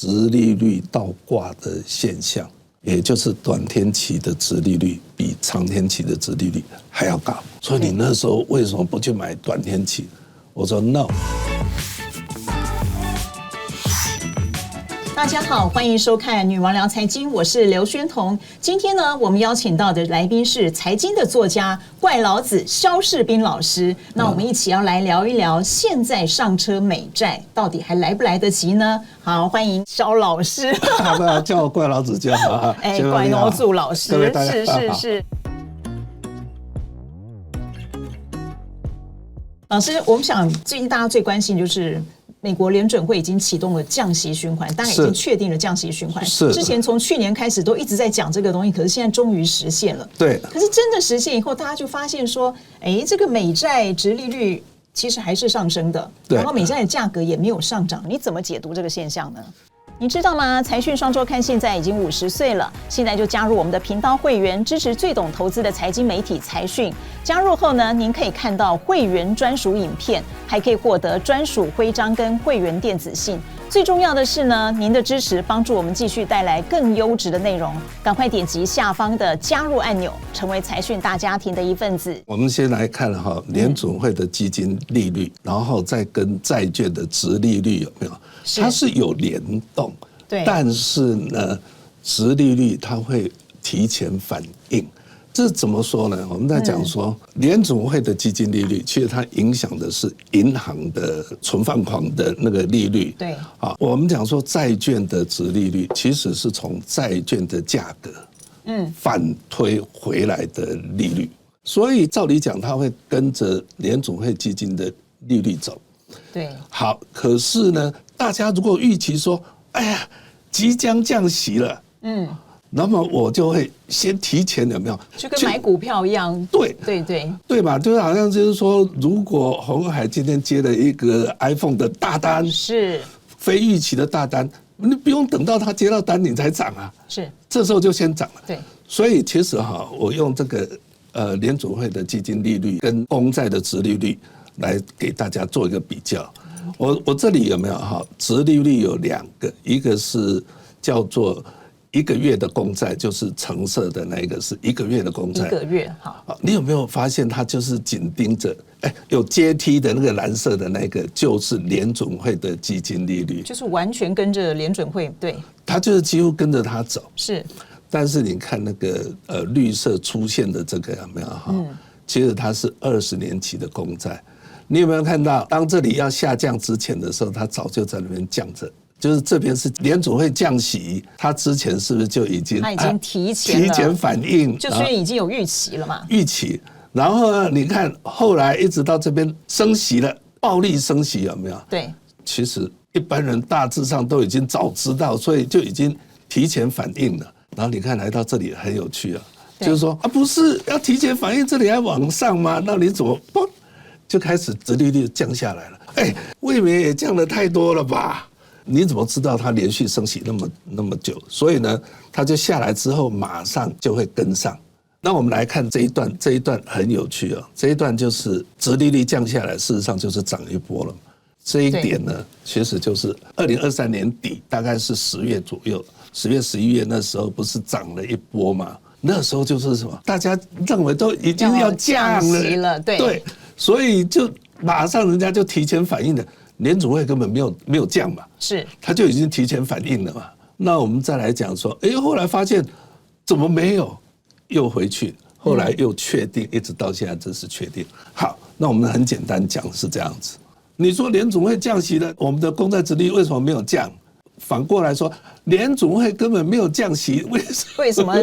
殖利率倒挂的现象，也就是短天期的殖利率比长天期的殖利率还要高。所以你那时候为什么不去买短天期？我说 no。大家好，欢迎收看《女王聊财经》，我是刘宣彤。今天呢，我们邀请到的来宾是财经的作家怪老子萧士彬老师。那我们一起要来聊一聊，现在上车美债到底还来不来得及呢？好，欢迎萧老师。不要叫我怪老子就好。怪挪祖老师，是。老师，我们想最近大家最关心就是美国联准会已经启动了降息循环，当然已经确定了降息循环。是之前从去年开始都一直在讲这个东西，可是现在终于实现了。对。可是真的实现以后，大家就发现说，这个美债殖利率其实还是上升的，然后美债的价格也没有上涨，你怎么解读这个现象呢？你知道吗？财讯双周刊现在已经50岁了，现在就加入我们的频道会员，支持最懂投资的财经媒体财讯。加入后呢，您可以看到会员专属影片，还可以获得专属徽章跟会员电子信。最重要的是呢，您的支持帮助我们继续带来更优质的内容。赶快点击下方的加入按钮，成为财讯大家庭的一份子。我们先来看联准会的基金利率，然后再跟债券的殖利率有没有？它是有联动，对，但是呢，殖利率它会提前反应。这怎么说呢？我们在讲说，联准会的基金利率，其实它影响的是银行的存放款的那个利率。对，我们讲说债券的殖利率，其实是从债券的价格，反推回来的利率。所以照理讲，它会跟着联准会基金的利率走。对，好，可是呢，大家如果预期说，即将降息了，那么我就会先提前有没有？就跟买股票一样。对吧？就是好像就是说，如果鸿海今天接了一个 iPhone 的大单，是非预期的大单，你不用等到他接到单你才涨啊，是这时候就先涨了。对，所以其实我用这个联准会的基金利率跟公债的殖利率来给大家做一个比较。我这里有没有殖利率有2个，一个是叫做1个月的公债，就是橙色的那一个是1个月的公债。1个月好，你有没有发现它就是紧盯着？有阶梯的那个蓝色的那个就是联准会的基金利率，就是完全跟着联准会，对，它就是几乎跟着它走。是，但是你看那个绿色出现的这个有没有其实它是20年期的公债。你有没有看到，当这里要下降之前的时候，它早就在那边降着。就是这边是联准会降息，它之前是不是就已经提前反应，就是已经有预期了嘛？预期，然后呢，你看后来一直到这边升息了，暴力升息有没有？对，其实一般人大致上都已经早知道，所以就已经提前反应了。然后你看来到这里很有趣啊，就是说不是要提前反应，这里还往上吗？那你怎么嘣就开始殖利率降下来了？未免也降得太多了吧？你怎么知道它连续升息那么久？所以呢，它就下来之后马上就会跟上。那我们来看这一段很有趣哦。这一段就是殖利率降下来，事实上就是涨一波了。这一点呢，其实就是2023年底，大概是10月左右，10月11月那时候不是涨了一波吗？那时候就是什么？大家认为都已经要降了，对，所以就马上人家就提前反应了。联准会根本没有降嘛，是，他就已经提前反应了嘛。那我们再来讲说，后来发现怎么没有，又回去，后来又确定，一直到现在这是确定。好，那我们很简单讲是这样子。你说联准会降息了，我们的公债殖利率为什么没有降？反过来说，联准会根本没有降息，为什么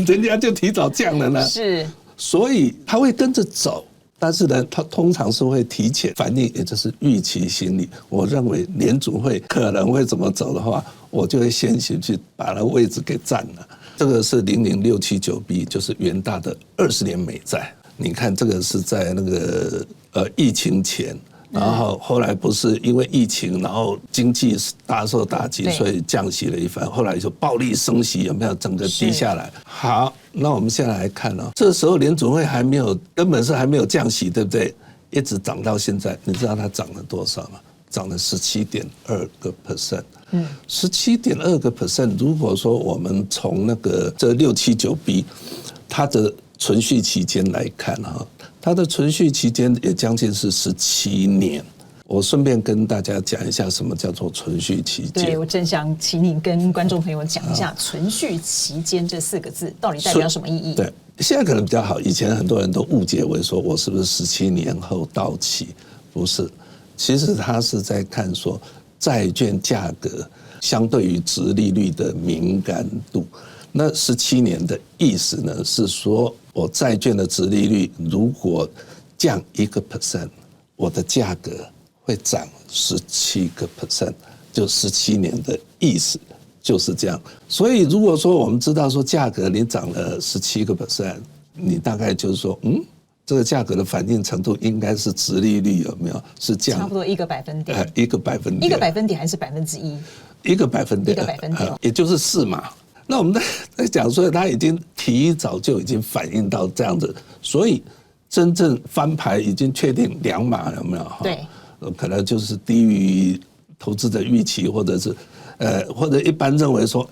人家就提早降了呢？是，所以他会跟着走。但是呢，它通常是会提前反应，也就是预期心理。我认为联准会可能会怎么走的话，我就会先行去把那位置给占了。这个是00679B，就是元大的20年美债。你看这个是在那个疫情前，然后后来不是因为疫情，然后经济大受打击，所以降息了一番，后来就暴力升息，有没有整个低下来？好，那我们现在来看这时候联准会根本是还没有降息，对不对？一直涨到现在，你知道它涨了多少吗？涨了17.2%。17.2%。如果说我们从那个这679B 它的存续期间来看哈，它的存续期间也将近是17年。我顺便跟大家讲一下什么叫做存续期间。对，我正想请你跟观众朋友讲一下存续期间这4个字到底代表什么意义。对，现在可能比较好，以前很多人都误解为说我是不是17年后到期，不是，其实他是在看说债券价格相对于殖利率的敏感度。那17年的意思呢，是说我债券的殖利率如果降1%，我的价格会涨17%，就17年的意思就是这样。所以如果说我们知道说价格你涨了17%，你大概就是说，这个价格的反应程度应该是殖利率有没有是降，差不多1个百分点，1个百分点，1个百分点还是1%，1个百分点，也就是4嘛。那我们在讲说，它已经提早就已经反映到这样子，所以真正翻牌已经确定2码有没有？对。可能就是低于投资的预期，或者是或者一般认为说，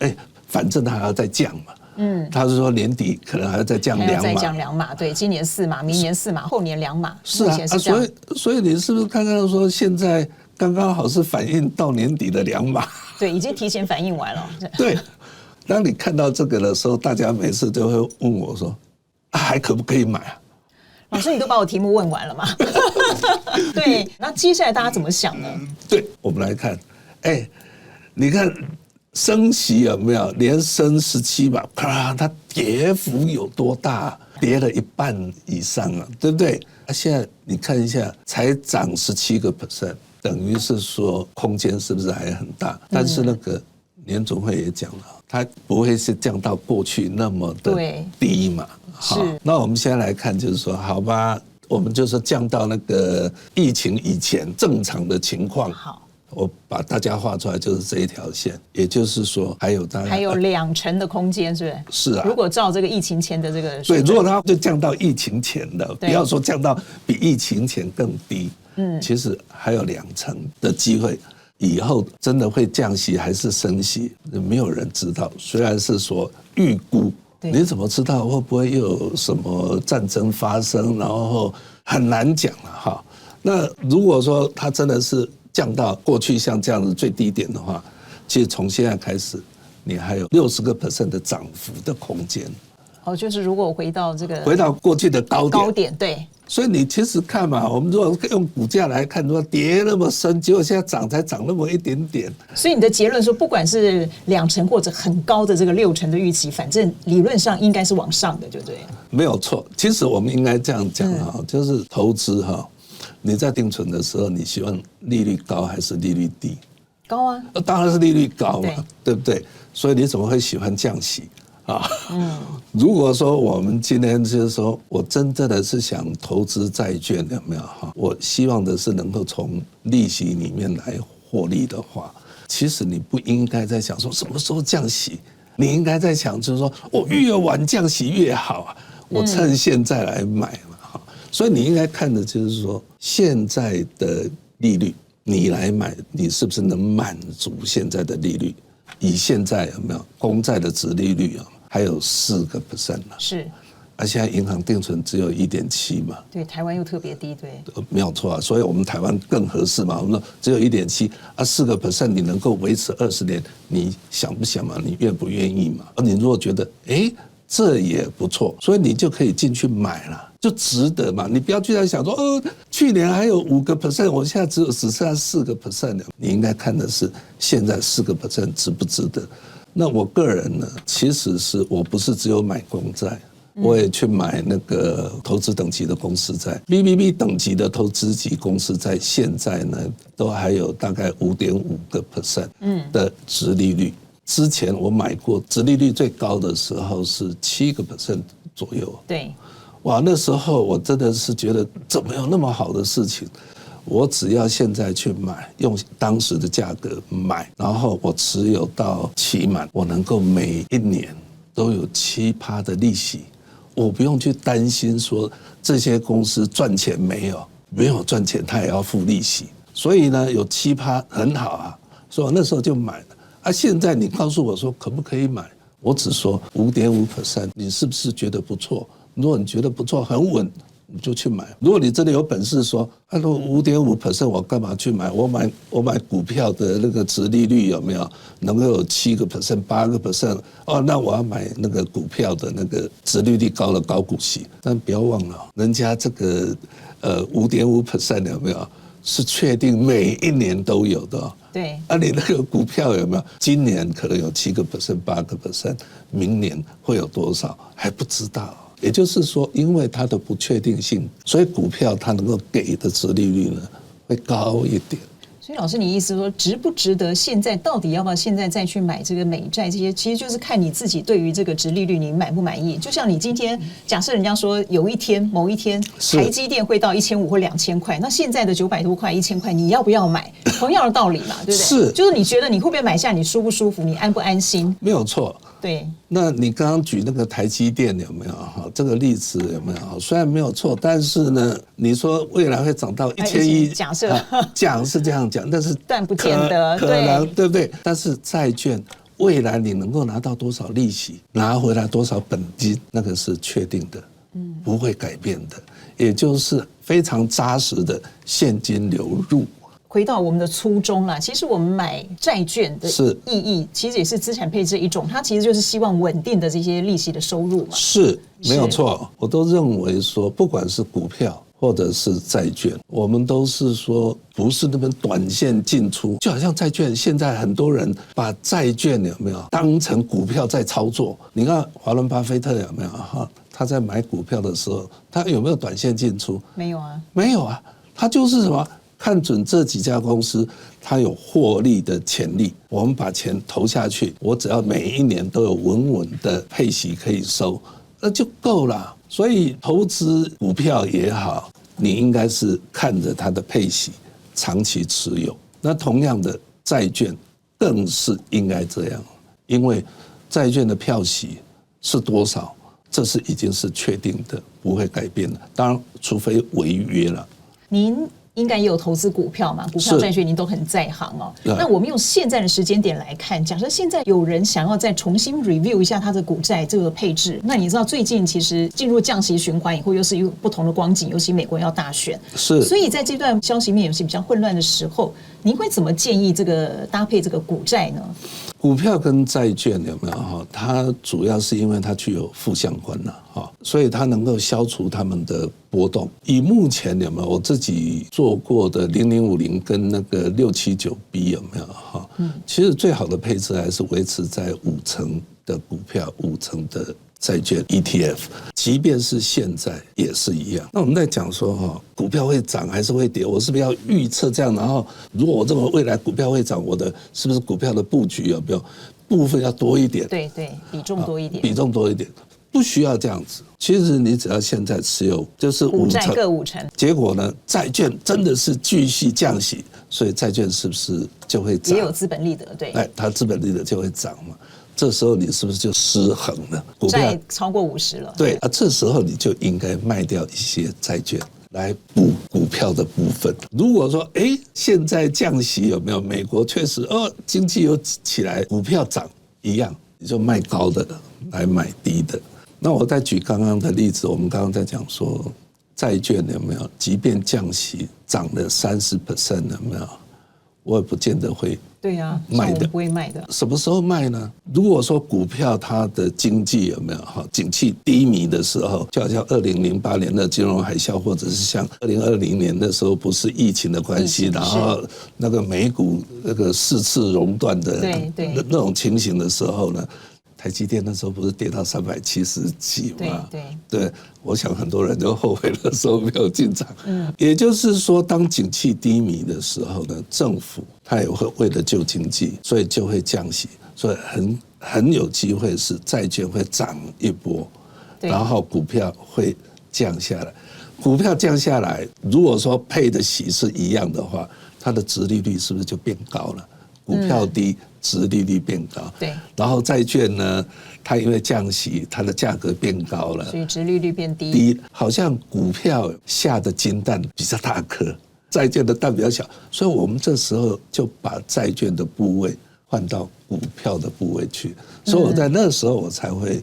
反正它还要再降嘛。他是说年底可能还要再降2码，还要再降2码，对，今年4码，明年4码，后年2码，是啊，所以你是不是看到说现在刚刚好是反映到年底的2码？对，已经提前反映完了。对，当你看到这个的时候，大家每次都会问我说，还可不可以买啊？老师，你都把我题目问完了吗？对，那接下来大家怎么想呢？对，我们来看，你看升息有没有连升17嘛？它跌幅有多大？跌了1半以上啊，对不对？现在你看一下，才涨17%，等于是说空间是不是还很大？但是那个联总会也讲了，它不会是降到过去那么的低嘛。是。那我们现在来看，就是说，好吧，我们就是降到那个疫情以前正常的情况。好，我把大家画出来就是这一条线，也就是说还有大概2成的空间，是不是？是啊。如果照这个疫情前的这个，对，如果它就降到疫情前的，不要说降到比疫情前更低，其实还有2成的机会。以后真的会降息还是升息，没有人知道。虽然是说预估。你怎么知道会不会又有什么战争发生？然后很难讲了哈。那如果说它真的是降到过去像这样子最低点的话，其实从现在开始，你还有60% 的涨幅的空间。就是如果回到过去的高点，对。所以你其实看嘛，我们如果用股价来看，如果跌那么深，结果现在才涨那么一点点。所以你的结论说，不管是2成或者很高的这个6成的预期，反正理论上应该是往上的，对不对？没有错。其实我们应该这样讲就是投资你在定存的时候，你希望利率高还是利率低？高啊，当然是利率高嘛，对不对？所以你怎么会喜欢降息？如果说我们今天就是说我真正的是想投资债券，有没有我希望的是能够从利息里面来获利的话，其实你不应该在想说什么时候降息，你应该在想就是说我越晚降息越好啊，我趁现在来买嘛。所以你应该看的就是说现在的利率，你来买，你是不是能满足现在的利率？以现在有没有公债的殖利率还有4%了，是，现在银行定存只有1.7嘛，对，台湾又特别低，对，没有错啊，所以我们台湾更合适嘛，我们说只有1.7，4%你能够维持20年，你想不想嘛？你愿不愿意嘛？你如果觉得这也不错，所以你就可以进去买了，就值得嘛。你不要去在想说，去年还有5%，我现在只剩下4%了。你应该看的是现在4%值不值得。那我个人呢，其实是我不是只有买公债，我也去买那个投资等级的公司债 ，BBB 等级的投资级公司债，现在呢都还有大概5.5%的殖利率。之前我买过，殖利率最高的时候是7% 左右。对，哇，那时候我真的是觉得怎么有那么好的事情？我只要现在去买，用当时的价格买，然后我持有到期满，我能够每1年都有7%的利息，我不用去担心说这些公司赚钱没有，没有赚钱他也要付利息，所以呢有7%很好啊，所以我那时候就买了。啊，现在你告诉我说可不可以买，我只说 5.5%， 你是不是觉得不错？如果你觉得不错很稳，你就去买。如果你真的有本事说，啊，5.5% 我干嘛去买？我买股票的那个殖利率有没有能够有7%、8%？哦，那我要买那个股票的那个殖利率高的高股息。但不要忘了，人家这个5.5% 有没有是确定每一年都有的哦。对，啊，你那个股票有没有？今年可能有7%、8%，明年会有多少还不知道。也就是说，因为它的不确定性，所以股票它能够给的殖利率呢会高一点。所以老师，你意思说值不值得现在到底要不要现在再去买这个美债？这些其实就是看你自己对于这个殖利率你满不满意。就像你今天假设人家说有一天某一天台积电会到1500或2000块，那现在的900多块、1000块，你要不要买？同样的道理嘛，对不对？是，就是你觉得你会不会买下？你舒不舒服？你安不安心？没有错。对，那你刚刚举那个台积电有没有哈？这个例子有没有？虽然没有错，但是呢，你说未来会涨到1000亿，假设讲是这样讲，但是但不见得，可能对不对？但是债券未来你能够拿到多少利息，拿回来多少本金，那个是确定的，不会改变的，也就是非常扎实的现金流入。回到我们的初衷啦，其实我们买债券的意义，其实也是资产配置一种，它其实就是希望稳定的这些利息的收入嘛。是，没有错。我都认为说，不管是股票或者是债券，我们都是说不是那么短线进出，就好像债券，现在很多人把债券有没有当成股票在操作？你看华伦巴菲特有没有哈？他在买股票的时候，他有没有短线进出？没有啊，没有啊，他就是什么？看准这几家公司，它有获利的潜力，我们把钱投下去，我只要每一年都有稳稳的配息可以收，那就够了。所以投资股票也好，你应该是看着它的配息，长期持有。那同样的债券更是应该这样，因为债券的票息是多少，这是已经是确定的，不会改变的。当然，除非违约了。您应该也有投资股票嘛？股票债券您都很在行哦。那我们用现在的时间点来看，假设现在有人想要再重新 review 一下他的股债这个配置，那你知道最近其实进入降息循环以后，又是一个不同的光景，尤其美国要大选，是。所以在这段消息面有些比较混乱的时候，您会怎么建议这个搭配这个股债呢？股票跟债券有没有哈？它主要是因为它具有负相关了哈，所以它能够消除它们的波动。以目前有没有我自己做过的0050跟那个679B 有没有哈？其实最好的配置还是维持在5%的股票，5%的债券 ETF， 即便是现在也是一样。那我们在讲说哈，股票会涨还是会跌，我是不是要预测这样？然后如果我认为未来股票会涨，我的是不是股票的布局有没有部分要多一点？对，比重多一点，比重多一点，不需要这样子。其实你只要现在持有就是股债各5%，结果呢，债券真的是继续降息，所以债券是不是就会涨？也有资本利得，对，它资本利得就会涨嘛。这时候你是不是就失衡了？股票债超过50了，对啊，这时候你就应该卖掉一些债券来补股票的部分。如果说现在降息有没有？美国确实经济又起来，股票涨一样，你就卖高的来买低的。那我再举刚刚的例子，我们刚刚在讲说债券有没有？即便降息涨了30%有没有？我也不见得会对啊卖的，不会卖的。什么时候卖呢？如果说股票它的经济有没有景气低迷的时候，就好像2008年的金融海啸，或者是像2020年的时候，不是疫情的关系，然后那个美股那个4次熔断的那种情形的时候呢？台积电那时候不是跌到370几吗？对，我想很多人都后悔那时候没有进场。也就是说，当景气低迷的时候呢，政府它也会为了救经济，所以就会降息，所以很有机会是债券会涨一波，然后股票会降下来。股票降下来，如果说配的息是一样的话，它的殖利率是不是就变高了？股票低，殖利率变高，对，然后债券呢，它因为降息，它的价格变高了，所以殖利率变低。好像股票下的金蛋比较大颗，债券的蛋比较小，所以我们这时候就把债券的部位换到股票的部位去，所以我在那个时候我才会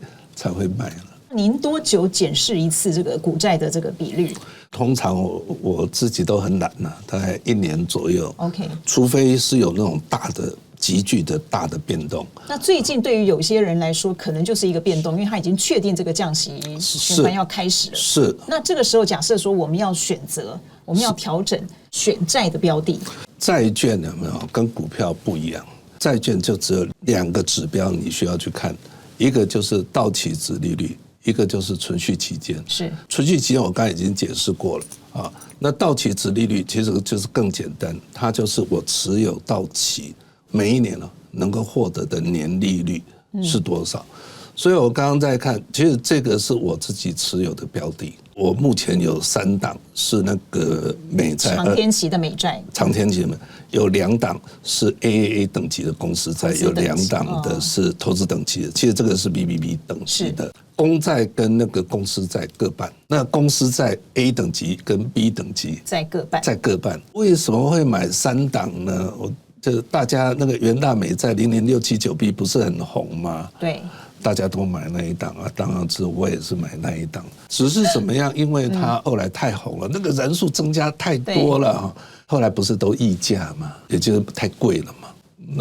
卖了。您多久检视一次这个股债的这个比率？通常我自己都很懒呐，大概1年左右。OK， 除非是有那种大的、急剧的大的变动。那最近对于有些人来说，可能就是一个变动，因为他已经确定这个降息循环要开始了。是。那这个时候，假设说我们要选择，我们要调整选债的标的，债券有没有跟股票不一样？债券就只有2个指标你需要去看，一个就是到期殖利率，一个就是存续期间。是存续期间我刚才已经解释过了啊。那到期殖利率其实就是更简单，它就是我持有到期每一年能够获得的年利率是多少。所以我刚刚在看，其实这个是我自己持有的标的。我目前有3档是那个美债，长天期的美债，长天期的有2档是 AAA 等级的公司债，有2档的是投资等级的。其实这个是 BBB 等级的公债跟那个公司债各半。那公司债 A 等级跟 B 等级在各半。为什么会买3档呢？就大家那个元大美债00679B 不是很红吗？对。大家都买那一档啊，当然是我也是买那一档，只是怎么样？因为它后来太红了，那个人数增加太多了，后来不是都溢价嘛，也就是太贵了嘛。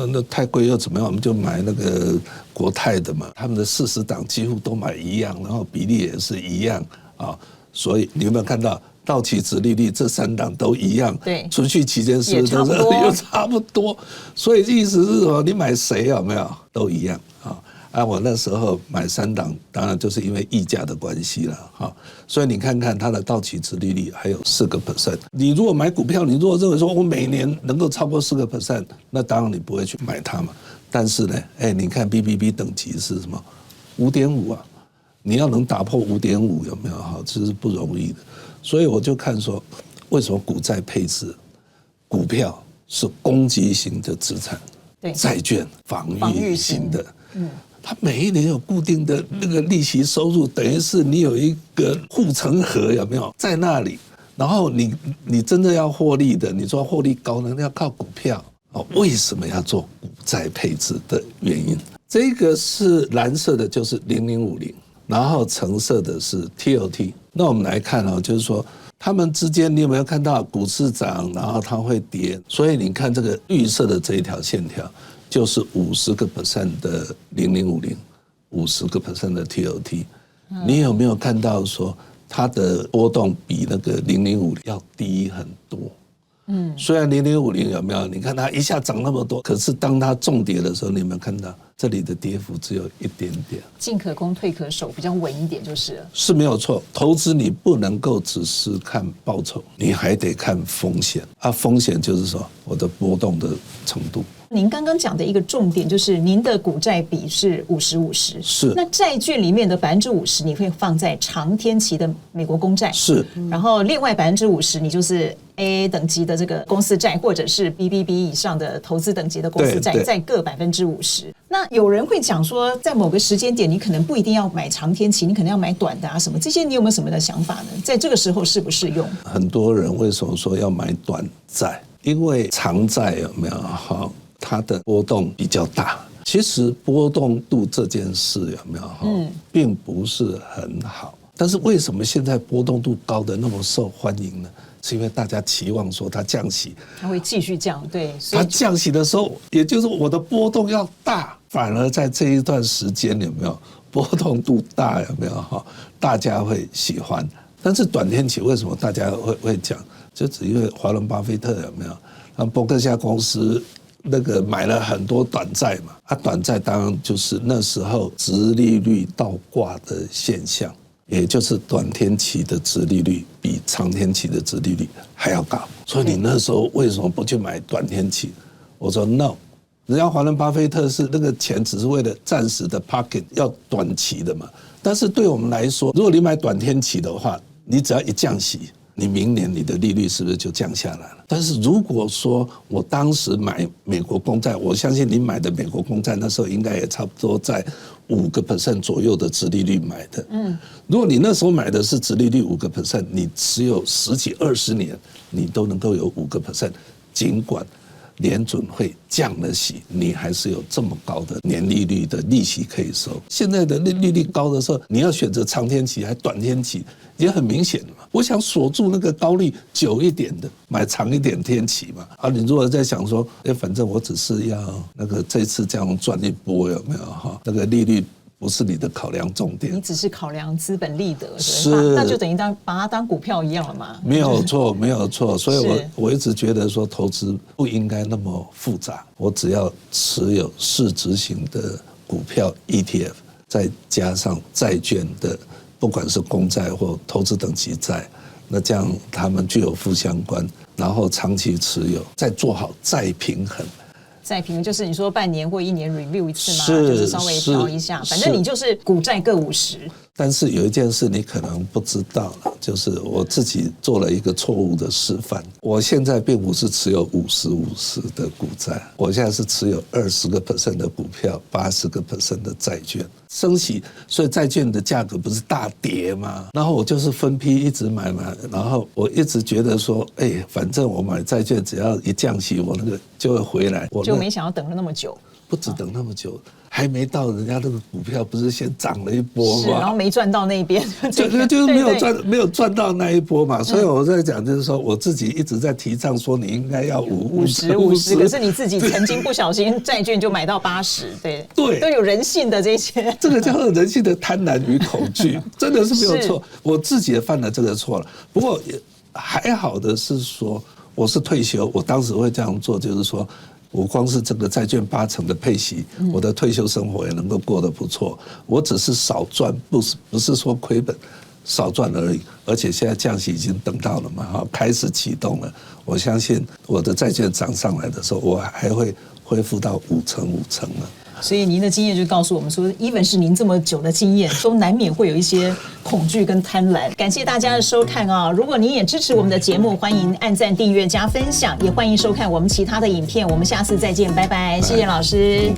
那太贵又怎么样？我们就买那个国泰的嘛，他们的40档几乎都买一样，然后比例也是一样啊。所以你有没有看到到期殖利率这3档都一样？对，存续期间是不是又差不多？所以意思是什么？你买谁有没有都一样啊？我那时候买3档，当然就是因为溢价的关系了哈。所以你看看它的到期殖利率还有4%。你如果买股票，你如果认为说我每年能够超过4%，那当然你不会去买它嘛。但是呢，你看 BBB 等级是什么？5.5啊，你要能打破5.5有没有？哈，这是不容易的。所以我就看说，为什么股债配置，股票是攻击型的资产，债券防御型的。它每一年有固定的那个利息收入，等于是你有一个护城河，有没有在那里？然后你真的要获利的，你说获利高呢，要靠股票。为什么要做股债配置的原因？这个是蓝色的，就是0050，然后橙色的是 TOT。那我们来看就是说它们之间，你有没有看到股市涨，然后它会跌？所以你看这个绿色的这一条线条。就是50% 的0050，50% 的 TOT， 你有没有看到说它的波动比那个0050要低很多？虽然0050有没有？你看它一下涨那么多，可是当它重跌的时候，你有没有看到这里的跌幅只有一点点？进可攻退可守，比较稳一点就是了。是没有错，投资你不能够只是看报酬，你还得看风险啊。风险就是说我的波动的程度。您刚刚讲的一个重点就是您的股债比是50-50，是。那债券里面的50%你会放在长天期的美国公债，是。然后另外50%你就是 AA 等级的这个公司债，或者是 BBB 以上的投资等级的公司债，再各50%。那有人会讲说，在某个时间点你可能不一定要买长天期，你可能要买短的啊什么，这些你有没有什么的想法呢？在这个时候适不适用？很多人为什么说要买短债？因为长债有没有好？它的波动比较大，其实波动度这件事有没有并不是很好。但是为什么现在波动度高的那么受欢迎呢？是因为大家期望说它降息，它会继续降，对。它降息的时候，也就是我的波动要大，反而在这一段时间有没有波动度大有没有大家会喜欢。但是短天期为什么大家会讲？就只因为华伦巴菲特有没有？那伯克夏公司。那个买了很多短债嘛，短债当然就是那时候殖利率倒挂的现象，也就是短天期的殖利率比长天期的殖利率还要高，所以你那时候为什么不去买短天期？我说 no， 人家华伦巴菲特是那个钱只是为了暂时的 pocket， 要短期的嘛。但是对我们来说，如果你买短天期的话，你只要一降息，你明年你的利率是不是就降下来了？但是如果说我当时买美国公债，我相信你买的美国公债那时候应该也差不多在5% 左右的殖利率买的。如果你那时候买的是殖利率5%，你持有10几20年，你都能够有5%，尽管联准会降了息，你还是有这么高的年利率的利息可以收。现在的利率高的时候，你要选择长天期还短天期，也很明显了嘛。我想锁住那个高利久一点的，买长一点天期嘛。你如果在想说，反正我只是要那个这次这样赚一波，有没有哈？那个利率不是你的考量重点，你只是考量资本利得，是那就等于把它当股票一样了嘛。没有错，没有错。所以我一直觉得说，投资不应该那么复杂。我只要持有市值型的股票 ETF， 再加上债券的，不管是公债或投资等级债，那这样它们具有负相关，然后长期持有，再做好再平衡。再平衡就是你说半年或1年 review 一次吗？就是稍微调一下，反正你就是股债各50。但是有一件事你可能不知道了，就是我自己做了一个错误的示范。我现在并不是持有50-50的股债，我现在是持有20% 的股票，80% 的债券。升息，所以债券的价格不是大跌吗？然后我就是分批一直买，然后我一直觉得说，反正我买债券只要一降息，我那个就会回来。就没想到等了那么久。不止等那么久，还没到人家那个股票不是先涨了一波吗？是，然后没赚到那一边，就是没有赚到那一波嘛。所以我在讲，就是说我自己一直在提倡说，你应该要50，可是你自己曾经不小心债券就买到80，对，都有人性的这些，这个叫做人性的贪婪与恐惧，真的是没有错。我自己也犯了这个错了，不过还好的是说，我是退休，我当时会这样做，就是说。我光是这个债券80%的配息，我的退休生活也能够过得不错。我只是少赚，不是说亏本，少赚而已。而且现在降息已经等到了嘛，开始启动了。我相信我的债券涨上来的时候，我还会恢复到5成了。所以您的经验就告诉我们说 ，even 是您这么久的经验，都难免会有一些恐惧跟贪婪。感谢大家的收看啊！如果您也支持我们的节目，欢迎按赞、订阅、加分享，也欢迎收看我们其他的影片。我们下次再见，拜拜！谢谢老师。